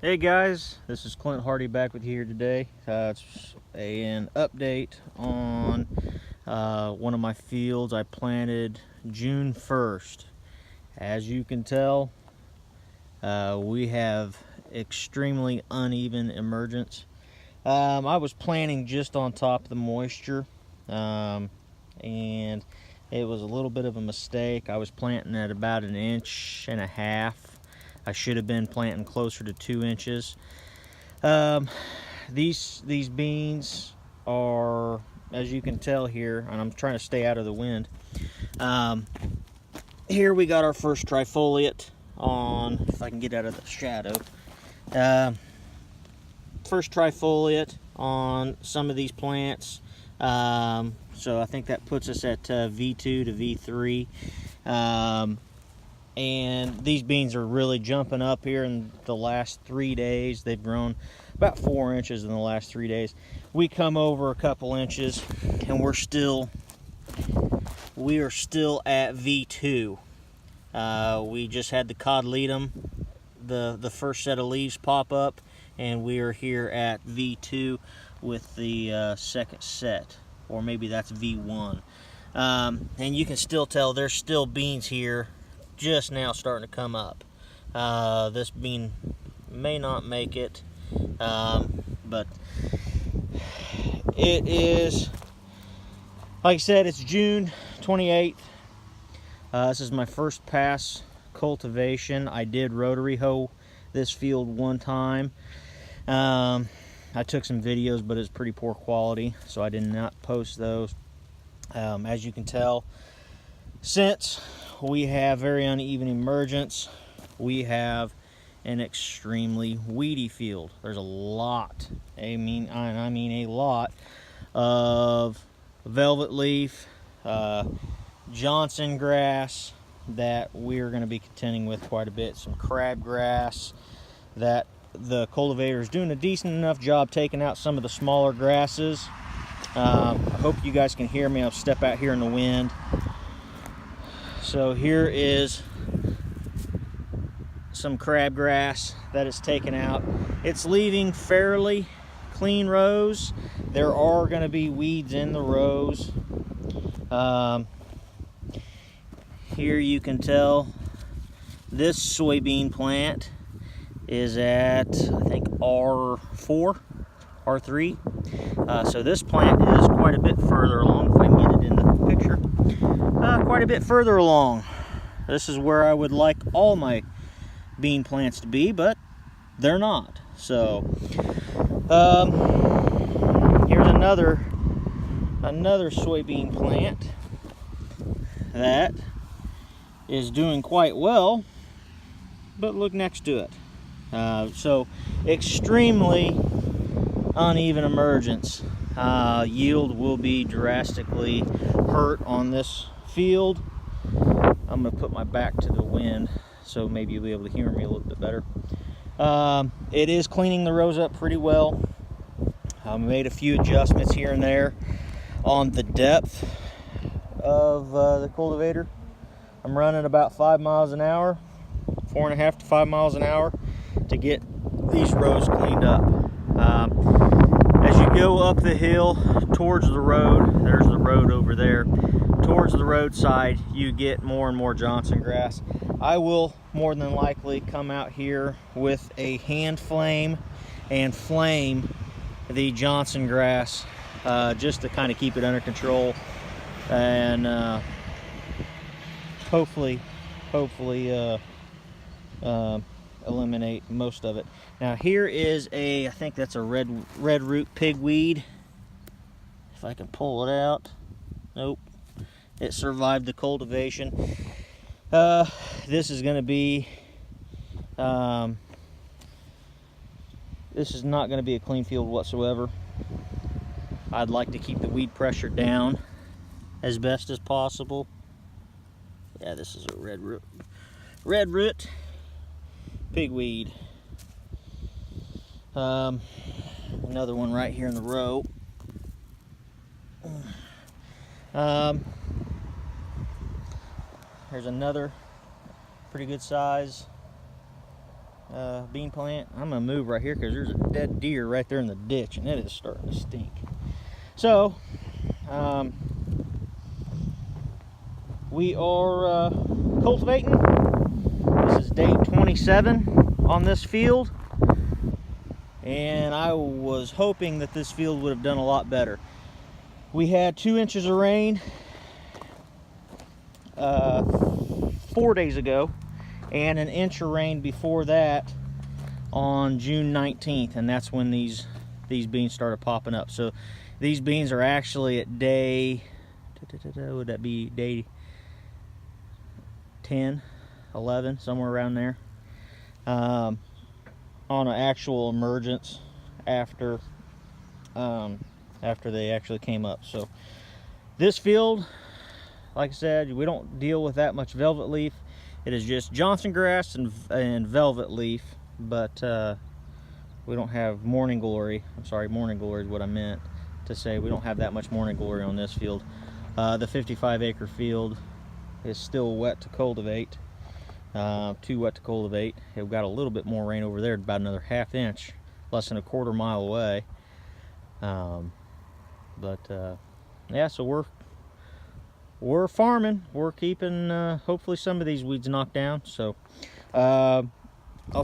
Hey guys, this is Clint Hardy back with you here today. It's an update on one of my fields I planted June 1st. As you can tell, we have extremely uneven emergence. I was planting just on top of the moisture, and it was a little bit of a mistake. I was planting at about 1.5 inches. I should have been planting closer to 2 inches. These beans are, as you can tell here, and I'm trying to stay out of the wind. Here we got our first trifoliate on, if I can get out of the shadow. First trifoliate on some of these plants. So I think that puts us at V2 to V3. And these beans are really jumping up here in the last 3 days. They've grown about 4 inches in the last 3 days. We come over a couple inches and we are still at V2. We just had the cotyledon, the first set of leaves pop up, and we are here at V2 with the second set, or maybe that's V1. And you can still tell there's still beans here just now starting to come up. This bean may not make it, but it is, like I said, it's June 28th. This is my first pass cultivation. I did rotary hoe this field one time. I took some videos, but it's pretty poor quality, so I did not post those. As you can tell, since we have very uneven emergence, we have an extremely weedy field. There's a lot, I mean a lot of velvet leaf, Johnson grass that we're going to be contending with quite a bit, some crabgrass that the cultivator is doing a decent enough job taking out some of the smaller grasses. I hope you guys can hear me. I'll step out here in the wind. So here is some crabgrass that is taken out. It's leaving fairly clean rows. There are going to be weeds in the rows. Here you can tell this soybean plant is at, I think, R4, R3. So this plant is quite a bit further along, if I can get it in the picture. Quite a bit further along. This is where I would like all my bean plants to be, but they're not. So here's another soybean plant that is doing quite well, but look next to it. So extremely uneven emergence. Yield will be drastically hurt on this field. I'm going to put my back to the wind so maybe you'll be able to hear me a little bit better. It is cleaning the rows up pretty well. I made a few adjustments here and there on the depth of the cultivator. I'm running about 5 miles an hour, 4.5 to 5 miles an hour to get these rows cleaned up. As you go up the hill towards the road, there's the road over there, towards the roadside, you get more and more Johnson grass. I will more than likely come out here with a hand flame and flame the Johnson grass just to kind of keep it under control and hopefully eliminate most of it. Now here is I think that's a red root pigweed. If I can pull it out. Nope. It survived the cultivation. This is going to be this is not going to be a clean field whatsoever. I'd like to keep the weed pressure down as best as possible. Yeah, this is a red root pigweed. Another one right here in the row. There's another pretty good size bean plant. I'm gonna move right here because there's a dead deer right there in the ditch, and it is starting to stink. So we are cultivating. This is day 27 on this field, and I was hoping that this field would have done a lot better. We had 2 inches of rain 4 days ago, and an inch of rain before that on June 19th, and that's when these beans started popping up. So these beans are actually at day, would that be day 10, 11, somewhere around there, on an actual emergence after they actually came up. So this field, like I said, we don't deal with that much velvet leaf. It is just Johnson grass and velvet leaf, but we don't have morning glory. I'm sorry, morning glory is what I meant to say. We don't have that much morning glory on this field. The 55-acre field is still wet to cultivate, too wet to cultivate. We've got a little bit more rain over there, about another ½ inch, less than a quarter mile away. Yeah, so we're farming. We're keeping hopefully some of these weeds knocked down. So I'll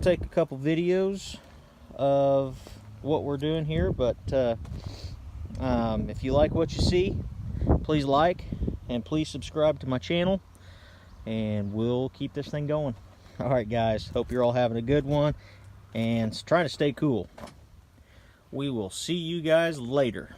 take a couple videos of what we're doing here, but if you like what you see, please like and please subscribe to my channel, and we'll keep this thing going. All right, guys, hope you're all having a good one and trying to stay cool. We will see you guys later.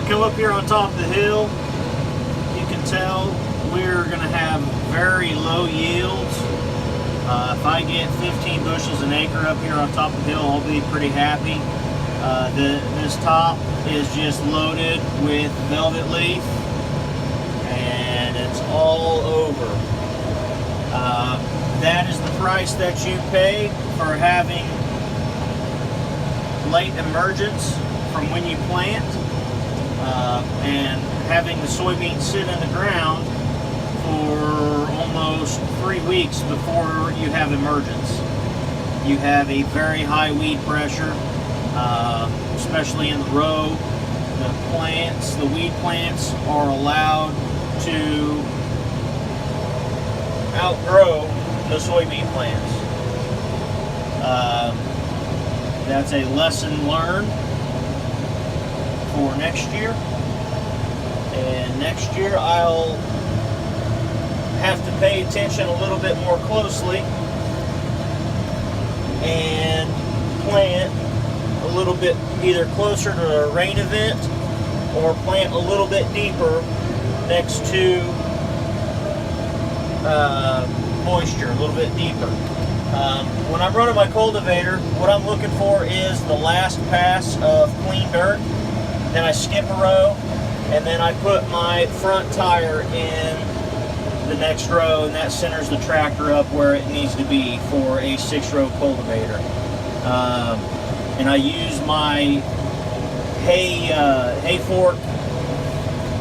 Come up here on top of the hill, you can tell we're going to have very low yields. If I get 15 bushels an acre up here on top of the hill, I'll be pretty happy. This top is just loaded with velvet leaf, and it's all over. That is the price that you pay for having late emergence from when you plant. And having the soybeans sit in the ground for almost 3 weeks before you have emergence. You have a very high weed pressure, especially in the row. The weed plants are allowed to outgrow the soybean plants. That's a lesson learned for next year, and next year I'll have to pay attention a little bit more closely and plant a little bit either closer to a rain event or plant a little bit deeper next to moisture, a little bit deeper. When I'm running my cultivator, what I'm looking for is the last pass of clean dirt. Then I skip a row, and then I put my front tire in the next row, and that centers the tractor up where it needs to be for a 6-row cultivator. And I use my hay fork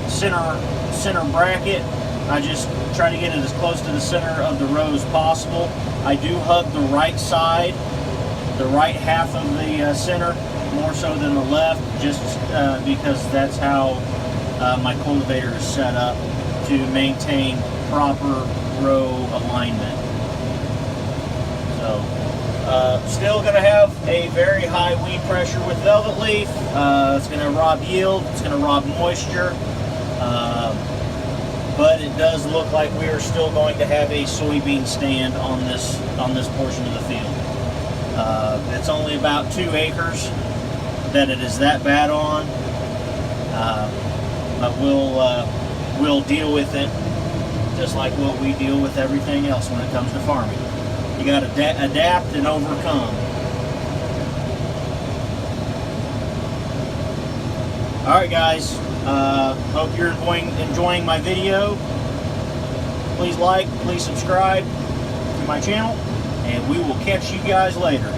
center bracket I just try to get it as close to the center of the row as possible. I do hug the right side, the right half of the center, more so than the left, just because that's how my cultivator is set up to maintain proper row alignment. So, still going to have a very high weed pressure with velvet leaf. It's going to rob yield, it's going to rob moisture, but it does look like we are still going to have a soybean stand on this portion of the field. It's only about 2 acres that it is that bad on, but we'll deal with it just like what we deal with everything else when it comes to farming. You got to adapt and overcome. Alright guys, hope you're enjoying my video. Please like, please subscribe to my channel, and we will catch you guys later.